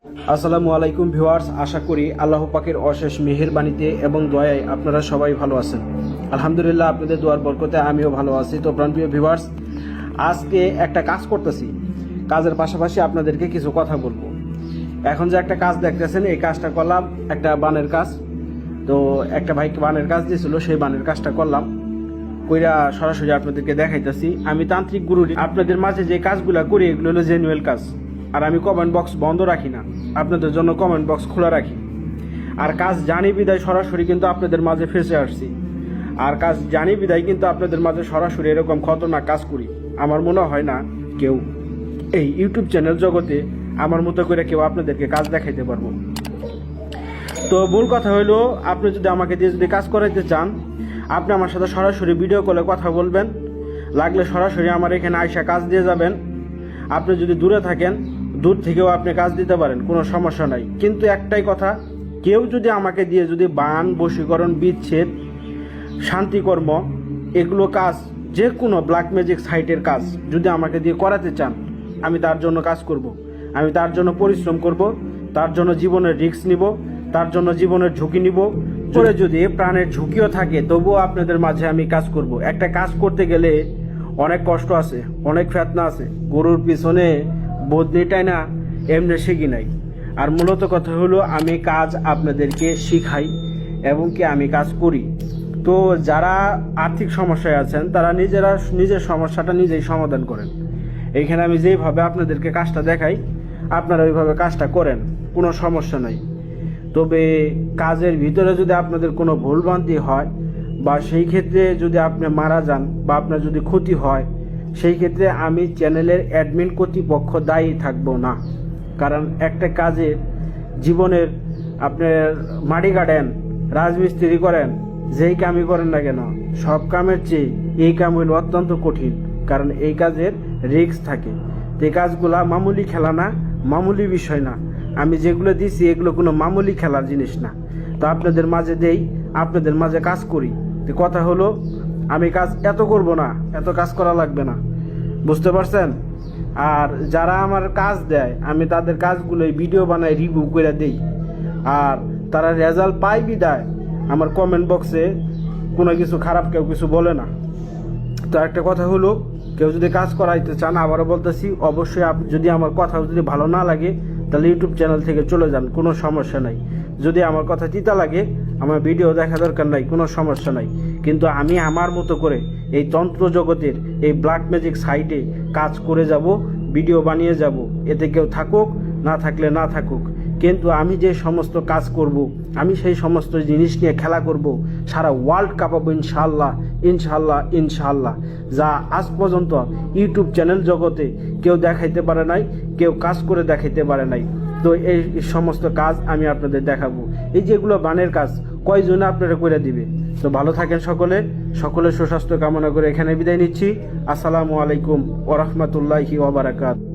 আসসালামু আলাইকুম ভিউয়ার্স, আশা করি আল্লাহ পাকের অশেষ মেহেরবানিতে এবং দয়ায় আপনারা সবাই ভালো আছেন। আলহামদুলিল্লাহ, আপনাদের দোয়ার বরকতে আমিও ভালো আছি। তো প্রাণপ্রিয় ভিউয়ার্স, আজকে একটা কাজ করতেছি, কাজের পাশাপাশি আপনাদেরকে কিছু কথা বলবো। এখন যে একটা কাজ দেখতেছেন, এই কাজটা করলাম, একটা বানের কাজ। তো একটা ভাইকে বানের কাজ দিয়েছিল, সেই বানের কাজটা করলাম, কইরা সরাসরি আপনাদেরকে দেখাইতেছি। আমি তান্ত্রিক গুরু, আপনাদের মাঝে যে কাজগুলো করি এগুলো হলো জেনুয়েল কাজ। আর আমি কমেন্ট বক্স বন্ধ রাখি না, আপনাদের জন্য কমেন্ট বক্স খোলা রাখি। আর কাজ জানি বিদায় সরাসরি কিন্তু আপনাদের মাঝে ফেসে আসছি। আর কাজ জানি বিদায় কিন্তু আপনাদের মাঝে সরাসরি এরকম খতরনাক কাজ করি। আমার মনে হয় না কেউ এই ইউটিউব চ্যানেল জগতে আমার মতো করে কেউ আপনাদেরকে কাজ দেখাইতে পারবো। তো মূল কথা হইলো, আপনি যদি আমাকে দিয়ে যদি কাজ করাইতে চান, আপনি আমার সাথে সরাসরি ভিডিও কলে কথা বলবেন। লাগলে সরাসরি আমার এখানে আইসা কাজ দিয়ে যাবেন। আপনি যদি দূরে থাকেন, দূর থেকেও আপনি কাজ দিতে পারেন, কোনো সমস্যা নাই। কিন্তু একটাই কথা, কেউ যদি আমাকে দিয়ে যদি বান, বশীকরণ, বিচ্ছেদ, শান্তিকর্ম, এগুলো কাজ, যে কোনো ব্ল্যাক ম্যাজিক সাইটের কাজ যদি আমাকে দিয়ে করাতে চান, আমি তার জন্য কাজ করব। আমি তার জন্য পরিশ্রম করব, তার জন্য জীবনের রিস্ক নিব, তার জন্য জীবনের ঝুঁকি নিব। পরে যদি প্রাণের ঝুঁকিও থাকে, তবুও আপনাদের মাঝে আমি কাজ করব। একটা কাজ করতে গেলে অনেক কষ্ট আছে, অনেক ফেতনা আছে। গরুর পিছনে বদনিটাই না এমনি শিখি নাই। আর মূলত কথা হলো, আমি কাজ আপনাদেরকে শিখাই এবং কি আমি কাজ করি। তো যারা আর্থিক সমস্যায় আছেন, তারা নিজের সমস্যাটা নিজেই সমাধান করেন। এইখানে আমি যেইভাবে আপনাদেরকে কাজটা দেখাই, আপনারা ওইভাবে কাজটা করেন, কোনো সমস্যা নাই। তবে কাজের ভিতরে যদি আপনাদের কোনো ভুলভ্রান্তি হয়, বা সেই ক্ষেত্রে যদি আপনি মারা যান বা আপনার যদি ক্ষতি হয়, সেই ক্ষেত্রে আমি চ্যানেলের অ্যাডমিন কর্তৃপক্ষ দায়ী থাকব না। কারণ একটা কাজের জীবনের, আপনার মাটি কাটেন, রাজমিস্ত্রি করেন, যেই কামই করেন না কেন, সব কামের চেয়ে এই কাম হইল অত্যন্ত কঠিন। কারণ এই কাজের রিস্ক থাকে। তো এই কাজগুলা মামুলি খেলা না, মামুলি বিষয় না। আমি যেগুলো দিছি এগুলো কোনো মামুলি খেলার জিনিস না। তো আপনাদের মাঝে দেই, আপনাদের মাঝে কাজ করি। তো কথা হলো, আমি কাজ এত করব না, এত কাজ করা লাগবে না, বুঝতে পারছেন? আর যারা আমার কাজ দেয়, আমি তাদের কাজগুলোই ভিডিও বানাই, রিভিউ করে দেই। আর তারা রেজাল্ট পায় বিদায় আমার কমেন্ট বক্সে কোনো কিছু খারাপ কেউ কিছু বলে না। তো একটা কথা হলো, কেউ যদি কাজ করাইতে চান, আবারও বলতেছি, অবশ্যই যদি আমার কথা যদি ভালো না লাগে, তাহলে ইউটিউব চ্যানেল থেকে চলে যান, কোনো সমস্যা নাই। যদি আমার কথা তিতা লাগে, আমার ভিডিও দেখা দরকার নাই, কোনো সমস্যা নাই। কিন্তু আমি আমার মতো করে এই তন্ত্র জগতের এই ব্ল্যাক ম্যাজিক সাইটে কাজ করে যাব, ভিডিও বানিয়ে যাব। এতে কেউ থাকুক, না থাকলে না থাকুক, কিন্তু আমি যে সমস্ত কাজ করব, আমি সেই সমস্ত জিনিস নিয়ে খেলা করব, সারা ওয়ার্ল্ড কাঁপাবো ইনশাআল্লাহ, ইনশাআল্লাহ, ইনশাআল্লাহ। যা আজ পর্যন্ত ইউটিউব চ্যানেল জগতে কেউ দেখাইতে পারে নাই, কেউ কাজ করে দেখাইতে পারে নাই। তো এই সমস্ত কাজ আমি আপনাদের দেখাবো। এই যেগুলো বানের কাজ, কয়জনে আপনারা করে দিবে। তো ভালো থাকেন সকলের সুস্বাস্থ্য কামনা করে এখানে বিদায় নিচ্ছি। আসসালামু আলাইকুম ওয়া রাহমাতুল্লাহি ওয়া বারাকাতুহু।